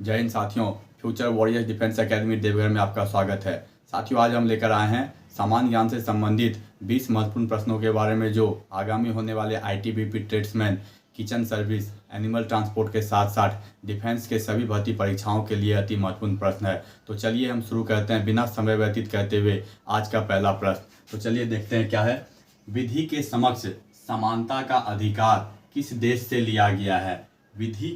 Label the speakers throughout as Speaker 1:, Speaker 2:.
Speaker 1: जय हिंद साथियों। Future warriors defence academy Deoghar में आपका स्वागत है। साथियों, आज हम लेकर आए हैं सामान्य ज्ञान से संबंधित 20 महत्वपूर्ण प्रश्नों के बारे में, जो आगामी होने वाले ITBP, tradesman, kitchen service, animal transport के साथ साथ डिफेंस के सभी भर्ती परीक्षाओं के लिए अति महत्वपूर्ण प्रश्न है। तो चलिए हम शुरू करते हैं बिना समय व्यतीत करते हुए आज का पहला प्रश्न। तो चलिए देखते हैं क्या है। विधि के समक्ष समानता का अधिकार किस देश से लिया गया है? विधि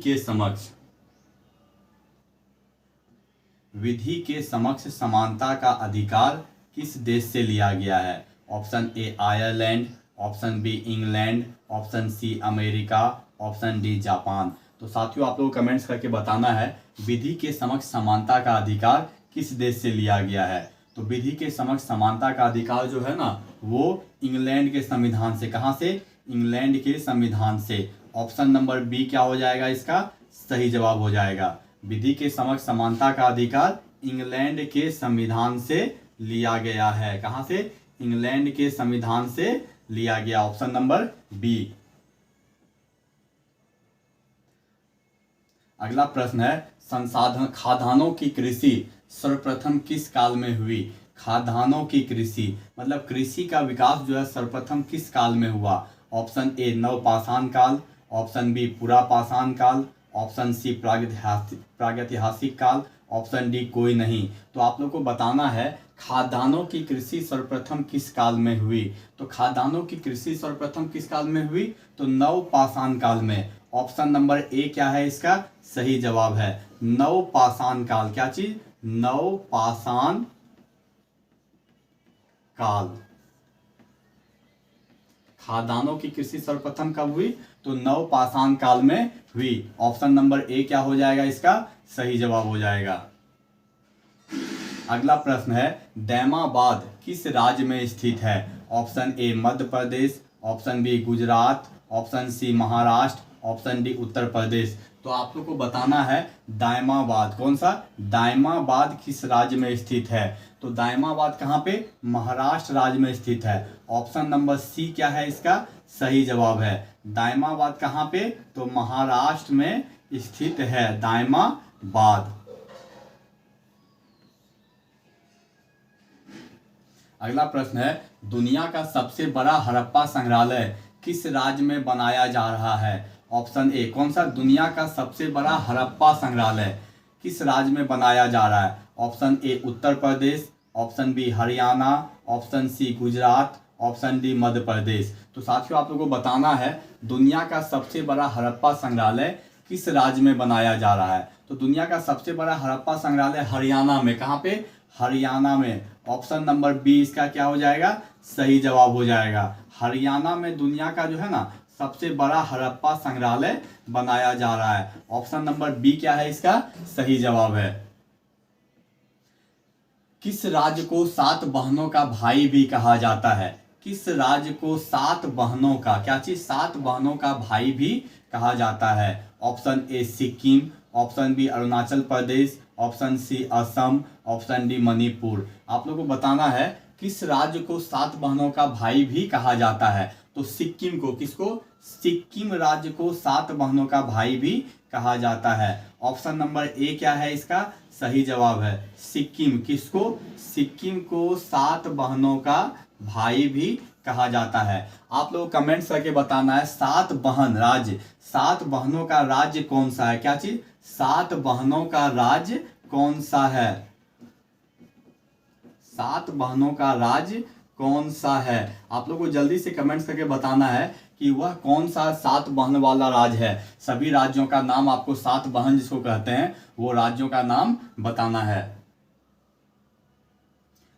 Speaker 1: के समक्ष समानता का अधिकार किस देश से लिया गया है? Option A Ireland, option B England, option C America, option D Japan. तो साथियों, आप लोग कमेंट्स करके बताना है विधि के समक्ष समानता का अधिकार किस देश से लिया गया है। तो विधि के समक्ष समानता का अधिकार जो है ना, वो इंग्लैंड के संविधान से। कहाँ से? इंग्लैंड के संविधान से। ऑप्शन नंबर बी क्या हो जाएगा? इसका सही जवाब हो जाएगा। विधि के समक्ष समानता का अधिकार इंग्लैंड के संविधान से लिया गया है। कहां से? इंग्लैंड के संविधान से लिया गया। Option number B. अगला प्रश्न है, खाद्यान्नों की कृषि सर्वप्रथम किस काल में हुई? खाद्यान्नों की कृषि मतलब कृषि का विकास जो है सर्वप्रथम किस काल में हुआ? ऑप्शन ए नवपाषाण काल, ऑप्शन बी पुरापाषाण काल, ऑप्शन सी प्रागैतिहासिक काल, ऑप्शन डी कोई नहीं। तो आप लोग को बताना है खाद्यान्नों की कृषि सर्वप्रथम किस काल में हुई। तो खाद्यान्नों की कृषि सर्वप्रथम किस काल में हुई? तो नवपाषाण काल में। ऑप्शन नंबर ए क्या है? इसका सही जवाब है नवपाषाण काल। क्या चीज? नवपाषाण काल। खाद्यान्नों की कृषि सर्वप्रथम कब हुई? तो नवपाषाण काल में हुई। ऑप्शन नंबर ए क्या हो जाएगा? इसका सही जवाब हो जाएगा। अगला प्रश्न है, दैमाबाद किस राज्य में स्थित है? Option A Madhya Pradesh, option B Gujarat, option C Maharashtra, option D Uttar Pradesh. तो आप लोग को बताना है दायमाबाद कौन सा? दायमाबाद किस राज्य में स्थित है? तो दायमाबाद कहाँ पे? महाराष्ट्र राज्य में स्थित है। ऑप्शन नंबर सी क्या है? इसका सही जवाब है। दायमाबाद कहाँ पे? तो महाराष्ट्र में स्थित है दायमाबाद। अगला प्रश्न है, दुनिया का सबसे बड़ा हड़प्पा संग्रहालय किस राज्य में बनाया जा रहा है? ऑप्शन ए कौन सा? दुनिया का सबसे बड़ा हड़प्पा संग्रहालय किस राज्य में बनाया जा रहा है? Option A Uttar Pradesh, option B Haryana, option C Gujarat, option D Madhya Pradesh. तो साथियों, आप लोगों को बताना है दुनिया का सबसे बड़ा हड़प्पा संग्रहालय किस राज्य में बनाया जा रहा है। तो दुनिया का सबसे बड़ा हड़प्पा संग्रहालय हरियाणा में। कहाँ पे? हरियाणा में। ऑप्शन नंबर बी इसका क्या हो जाएगा? सही जवाब हो जाएगा। हरियाणा में दुनिया का जो है ना सबसे बड़ा हड़प्पा संग्रहालय बनाया जा रहा है। ऑप्शन नंबर बी क्या है? इसका सही जवाब है। किस राज्य को 7 बहनों का भाई भी कहा जाता है? किस राज्य को 7 बहनों का, क्या चीज? 7 बहनों का भाई भी कहा जाता है। Option A Sikkim, option B Arunachal Pradesh, option C Assam, option D Manipur. आप लोगों को बताना है किस राज्य को 7 बहनों का भाई भी कहा जाता है। तो सिक्किम को। किसको? सिक्किम राज्य को 7 बहनों का भाई भी कहा जाता है। ऑप्शन नंबर ए क्या है? इसका सही जवाब है सिक्किम। किसको? सिक्किम को 7 बहनों का भाई भी कहा जाता है। आप लोग कमेंट्स करके बताना है 7 बहन राज्य, 7 बहनों का राज्य कौन सा है? क्या चीज? 7 बहनों का राज्य कौन सा है? 7 बहनों का राज्य कौन सा है? आप लोग को जल्दी से कमेंट्स करके बताना है कि वह कौन सा 7 बहन वाला राज्य है। सभी राज्यों का नाम आपको, 7 बहन जिसको कहते हैं, वो राज्यों का नाम बताना है।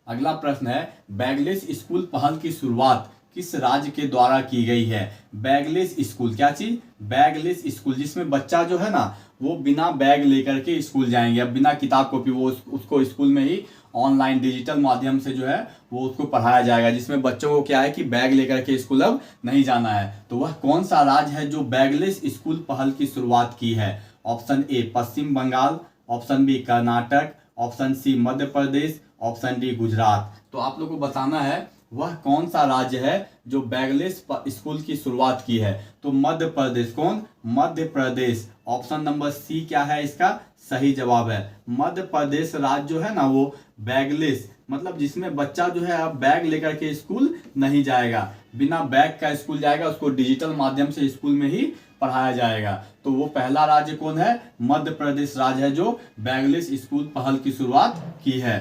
Speaker 1: अगला प्रश्न है, बैगलेस स्कूल पहल की शुरुआत किस राज्य के द्वारा की गई है? Bagless school. क्या चीज? बैगलेस स्कूल, जिसमें बच्चा जो है ना वो बिना बैग लेकर के स्कूल जाएंगे, अब बिना किताब कॉपी, वो उसको स्कूल में ही ऑनलाइन डिजिटल माध्यम से जो है वो उसको पढ़ाया जाएगा, जिसमें बच्चों को क्या है कि बैग लेकर के स्कूल अब नहीं जाना है। तो वह कौन सा राज्य है जो बैगलेस स्कूल पहल की शुरुआत की है? Option A Paschim Bangal, option B Karnataka, option C Madhya Pradesh, option D Gujarat. तो आप लोग को बताना है वह कौन सा राज्य है जो बैगलेस स्कूल की शुरुआत की है? तो मध्य प्रदेश। कौन? मध्य प्रदेश। ऑप्शन नंबर सी क्या है इसका सही जवाब है। मध्य प्रदेश राज्य जो है ना वो बैगलेस, मतलब जिसमें बच्चा जो है अब बैग लेकर के स्कूल नहीं जाएगा, बिना बैग का स्कूल जाएगा, उसको डिजिटल माध्यम से स्कूल में ही पढ़ाया जाएगा। तो वो पहला राज्य कौन है? मध्य प्रदेश राज्य है जो बैगलेस स्कूल पहल की शुरुआत की है।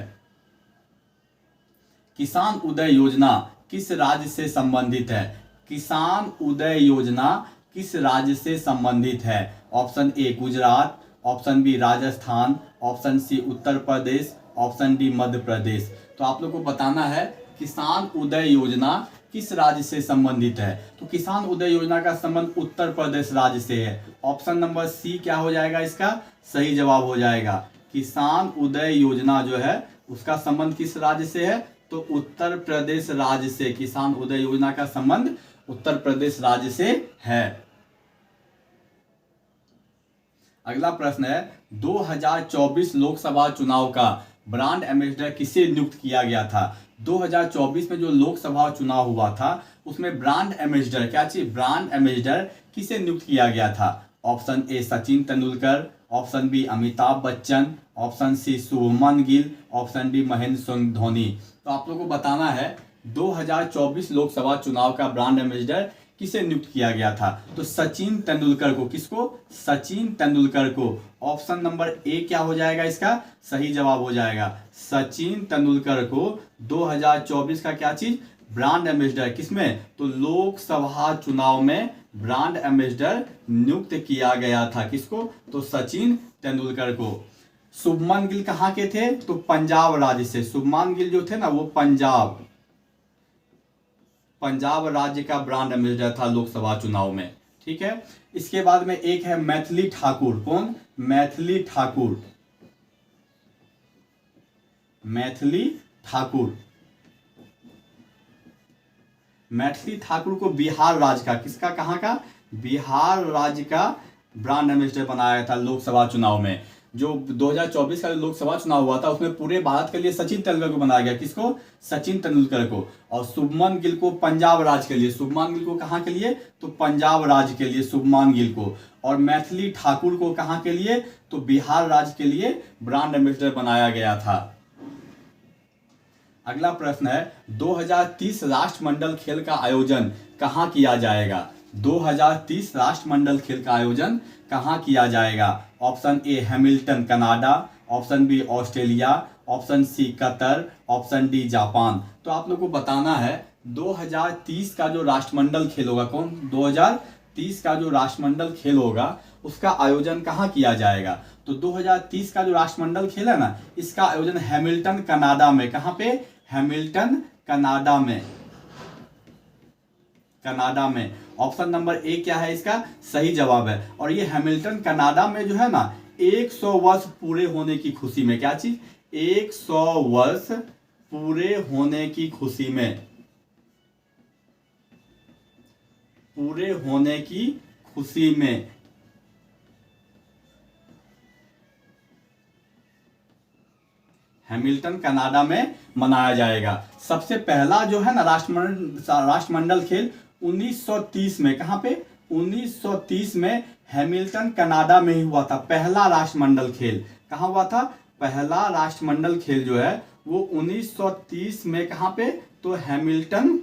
Speaker 1: किसान उदय योजना किस राज्य से संबंधित है? किसान उदय योजना किस राज्य से संबंधित है? Option A Gujarat, option B Rajasthan, option C Uttar Pradesh, option D Madhya Pradesh. तो आप लोग को बताना है किसान उदय योजना किस राज्य से संबंधित है। तो किसान उदय योजना का संबंध उत्तर प्रदेश राज्य से है। ऑप्शन नंबर सी क्या हो जाएगा इसका सही जवाब हो जाएगा। किसान उदय योजना जो है उसका संबंध किस राज्य से है? तो उत्तर प्रदेश राज्य से। किसान उदय योजना का संबंध उत्तर प्रदेश राज्य से है। अगला प्रश्न है 2024 लोकसभा चुनाव का ब्रांड एम्बेसडर किसे नियुक्त किया गया था? 2024 में जो लोकसभा चुनाव हुआ था उसमें ब्रांड एम्बेसडर क्या चीज ब्रांड एम्बेसडर किसे नियुक्त किया गया था? Option A Sachin Tendulkar, option B Amitabh Bachchan, option C Shubman Gill, option D Mahendra Singh Dhoni. तो आप लोगों को बताना है 2024 लोकसभा चुनाव का ब्रांड एम्बेसडर किसे नियुक्त किया गया था? तो सचिन तेंदुलकर को। किसको? सचिन तेंदुलकर को। ऑप्शन नंबर ए क्या हो जाएगा इसका सही जवाब हो जाएगा। सचिन तेंदुलकर को 2024 का क्या चीज ब्रांड एम्बेसडर किसमें? तो लोकसभा चुनाव में ब्रांड एम्बेसडर नियुक्त किया गया था। किसको? तो सचिन तेंदुलकर को। शुभमन गिल कहाँ के थे? तो पंजाब राज्य से। शुभमन गिल जो थे ना वो पंजाब राज्य का ब्रांड एम्बेसडर था लोकसभा चुनाव में। ठीक है। इसके बाद में एक है मैथिली ठाकुर। कौन? मैथिली ठाकुर। मैथिली ठाकुर। मैथिली ठाकुर को बिहार राज्य का किसका कहाँ का बिहार राज्य का ब्रांड एम्बेसडर बनाया था लोकसभा चुनाव में। जो 2024 का लोकसभा चुनाव हुआ था उसमें पूरे भारत के लिए सचिन तेंदुलकर को बनाया गया। किसको? सचिन तेंदुलकर को। और शुभमन गिल को पंजाब राज्य के लिए। शुभमन गिल को कहाँ के लिए? तो पंजाब राज्य के लिए शुभमन गिल को। और मैथिली ठाकुर को कहाँ के लिए? तो बिहार राज्य के लिए ब्रांड एम्बेसडर बनाया गया था। अगला प्रश्न है 2030 राष्ट्रमंडल खेल का आयोजन कहाँ किया जाएगा? 2030 राष्ट्रमंडल खेल का आयोजन कहाँ किया जाएगा? Option A Hamilton Canada, option B Australia, option C Qatar, option D Japan. तो आप लोग को बताना है 2030 का जो राष्ट्रमंडल खेल होगा। कौन? 2030 का जो राष्ट्रमंडल खेल होगा उसका आयोजन कहाँ किया जाएगा? तो 2030 का जो राष्ट्रमंडल खेल है ना इसका आयोजन हैमिल्टन कनाडा में। कहाँ पे? हैमिल्टन कनाडा में। कनाडा में। ऑप्शन नंबर ए क्या है इसका सही जवाब है। और ये हैमिल्टन कनाडा में जो है ना 100 वर्ष पूरे होने की खुशी में। क्या चीज? 100 वर्ष पूरे होने की खुशी में। पूरे होने की खुशी में हैमिल्टन कनाडा में मनाया जाएगा। सबसे पहला जो है ना राष्ट्रमंडल खेल 1930 में। कहाँ पे? 1930 में हैमिल्टन कनाडा में ही हुआ था पहला राष्ट्रमंडल खेल। कहाँ हुआ था? पहला राष्ट्रमंडल खेल जो है वो 1930 में। कहाँ पे? तो हैमिल्टन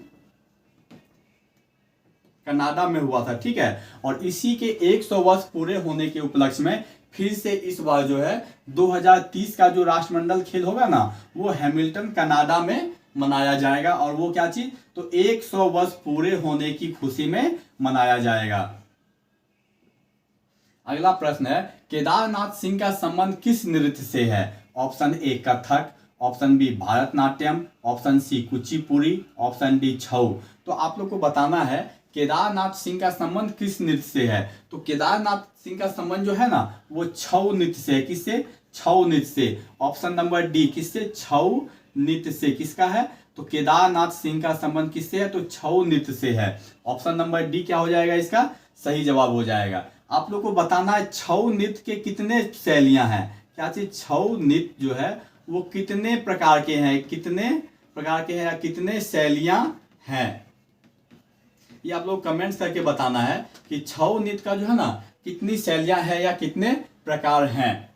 Speaker 1: कनाडा में हुआ था। ठीक है। और इसी के 100 वर्ष पूरे होने के उपलक्ष्य में फिर से इस बार जो है 2030 का जो राष्ट्रमंडल खेल होगा ना वो हैमिल्टन कनाडा में मनाया जाएगा। और वो क्या चीज? तो 100 वर्ष पूरे होने की खुशी में मनाया जाएगा। अगला प्रश्न है केदारनाथ सिंह का संबंध किस नृत्य से है? Option A Kathak, option B Bharatanatyam, option C Kuchipudi, option D Chhau. तो आप लोग को बताना है केदारनाथ सिंह का संबंध किस नृत्य से है? तो केदारनाथ सिंह का संबंध जो है ना वो छऊ नृत्य से है। किससे? छऊ नृत्य से। ऑप्शन नंबर डी किससे? छऊ नृत्य से। किसका है? तो केदारनाथ सिंह का संबंध किससे है? तो छऊ नृत्य से है। ऑप्शन नंबर डी क्या हो जाएगा इसका सही जवाब हो जाएगा। आप लोग को बताना है छऊ नृत्य के कितने शैलियां हैं। क्या चीज? छऊ नृत्य जो है वो कितने प्रकार के हैं, कितने प्रकार के हैं या कितने शैलियां हैं? ये आप लोग कमेंट्स करके बताना है कि छऊ नृत्य का जो है ना कितनी शैलियां हैं या कितने प्रकार हैं।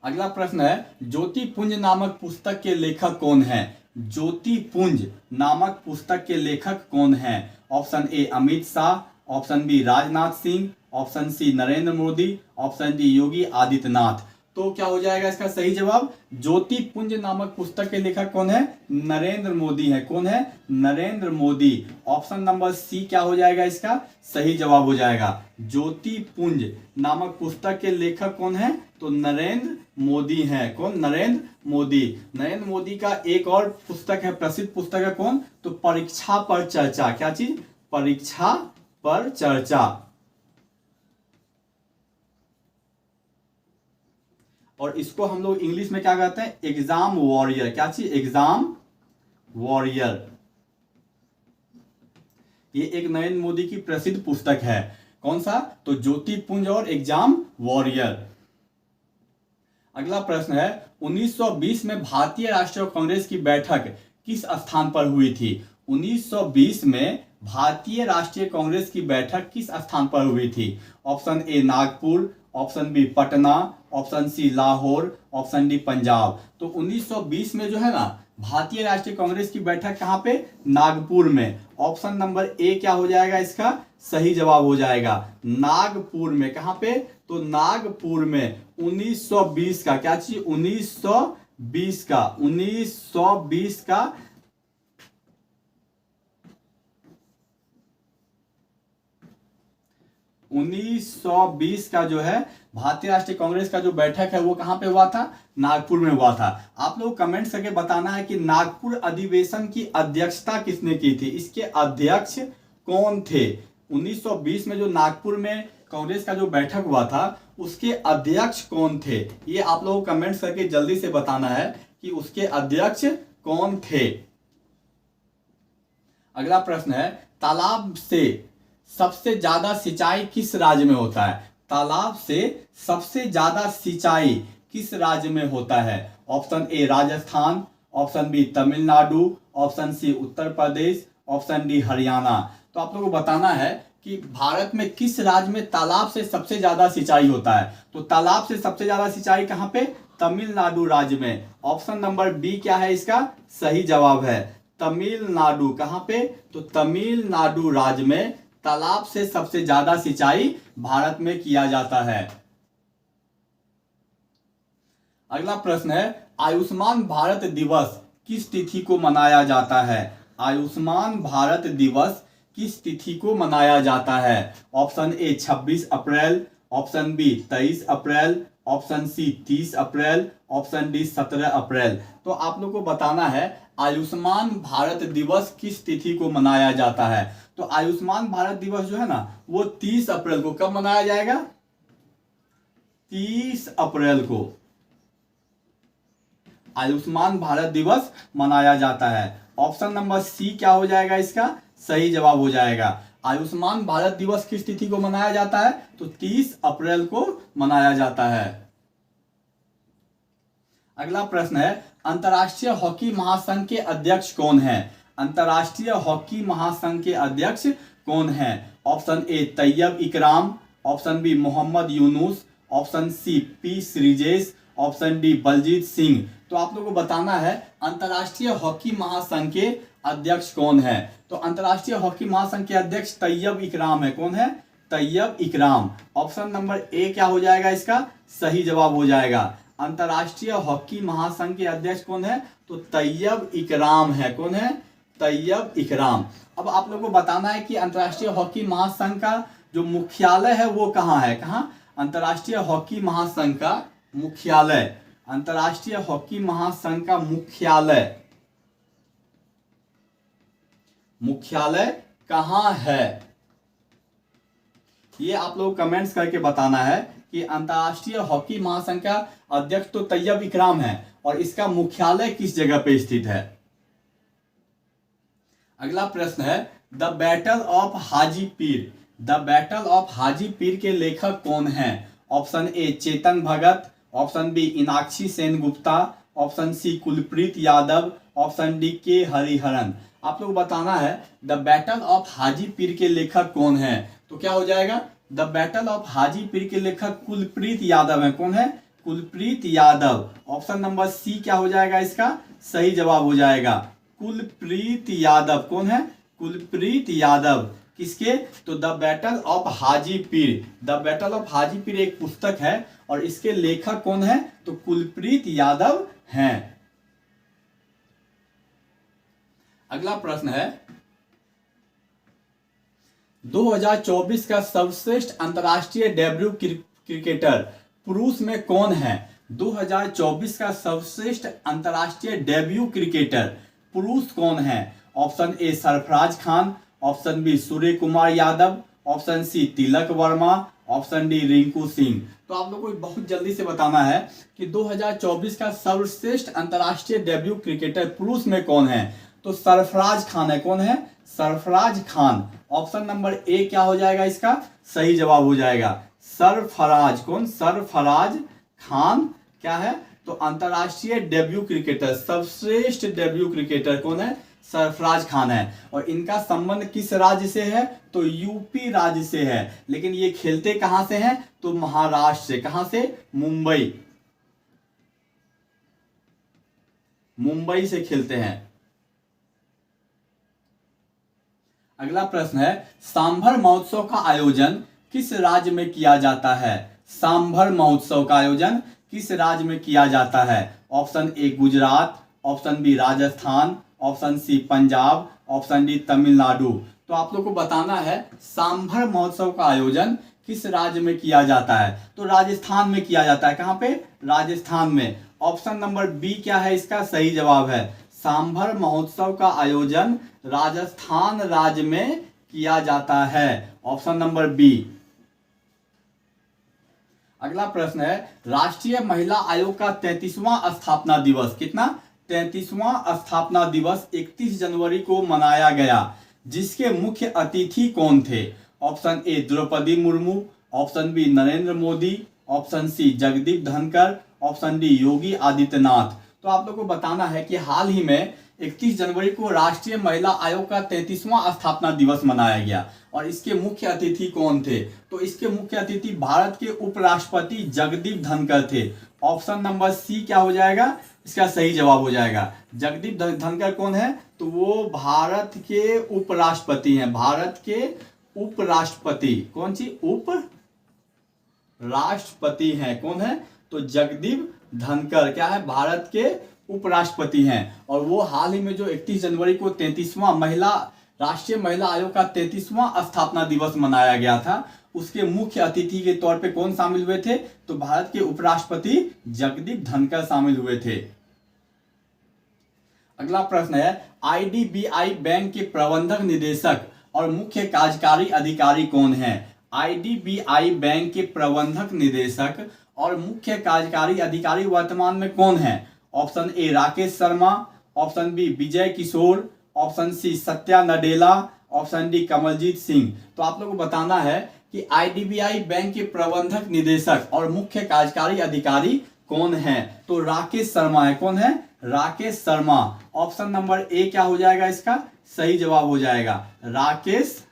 Speaker 1: अगला प्रश्न है ज्योतिपुंज नामक पुस्तक के लेखक कौन है? ज्योतिपुंज नामक पुस्तक के लेखक कौन है? Option A Amit Shah, option B Rajnath Singh, option C Narendra Modi, option D Yogi Adityanath. तो क्या हो जाएगा इसका सही जवाब? ज्योतिपुंज नामक पुस्तक के लेखक कौन है? नरेंद्र मोदी है। कौन है? Narendra Modi. Option number C क्या हो जाएगा इसका सही जवाब हो जाएगा। ज्योतिपुंज नामक पुस्तक के लेखक कौन है? तो नरेंद्र मोदी है। कौन? नरेंद्र मोदी। नरेंद्र मोदी का एक और पुस्तक है, प्रसिद्ध पुस्तक है कौन? तो परीक्षा पर चर्चा। क्या चीज? परीक्षा पर चर्चा। और इसको हम लोग इंग्लिश में क्या कहते हैं? Exam warrior. क्या चीज? Exam warrior. ये एक नरेंद्र मोदी की प्रसिद्ध पुस्तक है। कौन सा? तो ज्योतिपुंज और एग्जाम वॉरियर। अगला प्रश्न है 1920 में भारतीय राष्ट्रीय कांग्रेस की बैठक किस स्थान पर हुई थी? 1920 में भारतीय राष्ट्रीय कांग्रेस की बैठक किस स्थान पर हुई थी? Option A Nagpur, option B Patna, option C Lahore, option D Punjab. तो 1920 में जो है ना भारतीय राष्ट्रीय कांग्रेस की बैठक कहां पे? नागपुर में। ऑप्शन नंबर ए क्या हो जाएगा इसका सही जवाब हो जाएगा? नागपुर में। कहां पे? तो नागपुर में 1920 का। क्या चीज? 1920 का। 1920 का 1920 का जो है भारतीय राष्ट्रीय कांग्रेस का जो बैठक है वो कहां पे हुआ था? नागपुर में हुआ था। आप लोग कमेंट करके बताना है कि नागपुर अधिवेशन की अध्यक्षता किसने की थी? इसके अध्यक्ष कौन थे? 1920 में जो नागपुर में कांग्रेस का जो बैठक हुआ था उसके अध्यक्ष कौन थे? ये आप लोगों को कमेंट्स करके जल्दी से बताना है कि उसके अध्यक्ष कौन थे। अगला प्रश्न है तालाब से सबसे ज्यादा सिंचाई किस राज्य में होता है? तालाब से सबसे ज्यादा सिंचाई किस राज्य में होता है? Option A Rajasthan, option B Tamil Nadu, option C Uttar Pradesh, option D Haryana. तो आप लोगों को बताना है कि भारत में किस राज्य में तालाब से सबसे ज्यादा सिंचाई होता है। तो तालाब से सबसे ज्यादा सिंचाई कहां पे? तमिलनाडु राज्य में। ऑप्शन नंबर बी क्या है इसका सही जवाब है? तमिलनाडु। कहां पे? तो तमिलनाडु राज्य में तालाब से सबसे ज्यादा सिंचाई भारत में किया जाता है। अगला प्रश्न है आयुष्मान भारत दिवस किस तिथि को मनाया जाता है? आयुष्मान भारत दिवस किस तिथि को मनाया जाता है? Option A 26 April, option B 23 April, option C 30 April, option D 17 April. तो आप लोग को बताना है आयुष्मान भारत दिवस किस तिथि को मनाया जाता है। तो आयुष्मान भारत दिवस जो है ना वो 30 अप्रैल को। कब मनाया जाएगा? 30 अप्रैल को आयुष्मान भारत दिवस मनाया जाता है। ऑप्शन नंबर सी क्या हो जाएगा इसका सही जवाब हो जाएगा? आयुष्मान भारत दिवस किस तिथि को मनाया जाता है? तो 30 अप्रैल को मनाया जाता है। अगला प्रश्न है अंतर्राष्ट्रीय हॉकी महासंघ के अध्यक्ष कौन है? अंतर्राष्ट्रीय हॉकी महासंघ के अध्यक्ष कौन है? Option A Tayyab Ikram, option B Mohammad Yunus, option C P Sreejesh, option D Baljeet Singh. तो आप लोगों को बताना है अंतर्राष्ट्रीय हॉकी महासंघ के अध्यक्ष कौन है। तो अंतर्राष्ट्रीय हॉकी महासंघ के अध्यक्ष तैयब इकराम है। कौन है? Tayyab Ikram. Option number A क्या हो जाएगा इसका सही जवाब हो जाएगा? अंतर्राष्ट्रीय हॉकी महासंघ के अध्यक्ष कौन है? तो तैयब इकराम है। कौन है? तैयब इकराम। अब आप लोगों को बताना है कि अंतर्राष्ट्रीय हॉकी महासंघ का जो मुख्यालय है वो कहाँ है? कहाँ? अंतर्राष्ट्रीय हॉकी महासंघ का मुख्यालय। अंतर्राष्ट्रीय हॉकी महासंघ का मुख्यालय कहाँ है? ये आप लोग कमेंट्स करके बताना है कि अंतर्राष्ट्रीय हॉकी महासंघ का अध्यक्ष तो तैयब इकराम है और इसका मुख्यालय किस जगह पे स्थित है। अगला प्रश्न है the battle of Hajipir. The battle of Hajipir के लेखक कौन हैं? Option A Chetan Bhagat, option B Inakshi Sen Gupta, option C Kulpreet Yadav, option D K Hariharan. आप लोग बताना है द बैटल ऑफ हाजीपीर के लेखक कौन है। तो क्या हो जाएगा, द बैटल ऑफ हाजीपीर के लेखक कुलप्रीत यादव है। कौन है, Kulpreet Yadav. Option number C क्या हो जाएगा इसका सही जवाब हो जाएगा, कुलप्रीत यादव। कौन है, कुलप्रीत यादव। किसके, तो the battle of Hajipir. The battle of Haji Pir एक पुस्तक है और इसके लेखक कौन है, तो कुलप्रीत यादव हैं। अगला प्रश्न है 2024 का सर्वश्रेष्ठ अंतर्राष्ट्रीय डेब्यू क्रिकेटर पुरुष में कौन है। 2024 का सर्वश्रेष्ठ अंतर्राष्ट्रीय डेब्यू क्रिकेटर पुरुष कौन है। Option A Sarfaraz Khan, option B Surya Kumar Yadav, option C Tilak Varma, option D Rinku Singh. तो आप लोगों को बहुत जल्दी से बताना है कि 2024 का सर्वश्रेष्ठ अंतर्राष्ट्रीय डेब्यू क्रिकेटर पुरुष में कौन है। तो सरफराज खान है। कौन है, Sarfaraz Khan. Option number A क्या हो जाएगा इसका सही जवाब हो जाएगा, सरफराज। कौन, सरफराज खान क्या है, तो अंतर्राष्ट्रीय डेब्यू क्रिकेटर, सर्वश्रेष्ठ डेब्यू क्रिकेटर कौन है, सरफराज खान है। और इनका संबंध किस राज्य से है, तो यूपी राज्य से है। लेकिन ये खेलते कहां से हैं, तो महाराष्ट्र से। कहां से, मुंबई, मुंबई से खेलते हैं। अगला प्रश्न है सांभर महोत्सव का आयोजन किस राज्य में किया जाता है। सांभर महोत्सव का आयोजन किस राज्य में किया जाता है। Option A Gujarat, option B Rajasthan, option C Punjab, option D Tamil Nadu. तो आप लोग को बताना है सांभर महोत्सव का आयोजन किस राज्य में किया जाता है। तो राजस्थान में किया जाता है। कहां पे, राजस्थान में। ऑप्शन नंबर बी क्या है इसका सही जवाब है, सांभर महोत्सव का आयोजन राजस्थान राज्य में किया जाता है। Option number B. अगला प्रश्न है राष्ट्रीय महिला आयोग का 33वां स्थापना दिवस कितना, 33वां स्थापना दिवस 31 जनवरी को मनाया गया, जिसके मुख्य अतिथि कौन थे। Option A Droupadi Murmu, option B Narendra Modi, option C Jagdeep Dhankhar, option D Yogi Adityanath. तो आप लोगों को बताना है कि हाल ही में 31 जनवरी को राष्ट्रीय महिला आयोग का 33वां स्थापना दिवस मनाया गया और इसके मुख्य अतिथि कौन थे। तो इसके मुख्य अतिथि भारत के उपराष्ट्रपति जगदीप धनखड़ थे। ऑप्शन नंबर सी क्या हो जाएगा इसका सही जवाब हो जाएगा। जगदीप धनखड़ कौन है, तो वो भारत के उपराष्ट्रपति हैं। भारत के उपराष्ट्रपति, कौन सी उपराष्ट्रपति हैं, कौन है, तो जगदीप धनखड़ क्या है, भारत के उपराष्ट्रपति हैं। और वो हाल ही में जो 31 जनवरी को 33वां राष्ट्रीय महिला आयोग का 33वां स्थापना दिवस मनाया गया था, उसके मुख्य अतिथि के तौर पे कौन शामिल हुए थे, तो भारत के उपराष्ट्रपति जगदीप धनखड़ शामिल हुए थे। अगला प्रश्न है आईडीबीआई बैंक के प्रबंधक निदेशक और मुख्य कार्यकारी अधिकारी कौन है। आईडीबीआई बैंक के प्रबंधक निदेशक और मुख्य कार्यकारी अधिकारी वर्तमान में कौन है। Option A Rakesh Sharma, option B Vijay Kishore, option C Satya Nadella, option D Kamaljeet Singh. तो आप लोगों को बताना है कि आईडीबीआई बैंक के प्रबंधक निदेशक और मुख्य कार्यकारी अधिकारी कौन है, तो राकेश शर्मा है। कौन है, Rakesh Sharma. Option number A क्या हो जाएगा इसका सही जवाब हो जाएगा, राकेश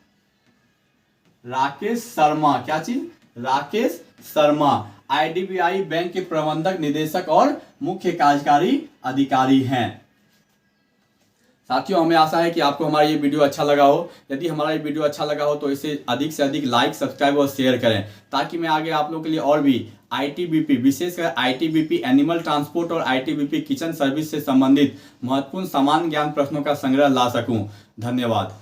Speaker 1: शर्मा। क्या चीज, राकेश शर्मा आईडीबीआई बैंक के प्रबंधक निदेशक और मुख्य कार्यकारी अधिकारी हैं। साथियों, हमें आशा है कि आपको हमारा ये वीडियो अच्छा लगा हो। यदि हमारा ये वीडियो अच्छा लगा हो तो इसे अधिक से अधिक लाइक, सब्सक्राइब और शेयर करें, ताकि मैं आगे आप लोगों के लिए और भी आईटीबीपी, विशेषकर आईटीबीपी एनिमल ट्रांसपोर्ट और आईटीबीपी किचन सर्विस से संबंधित महत्वपूर्ण सामान्य ज्ञान प्रश्नों का संग्रह ला सकूं। धन्यवाद।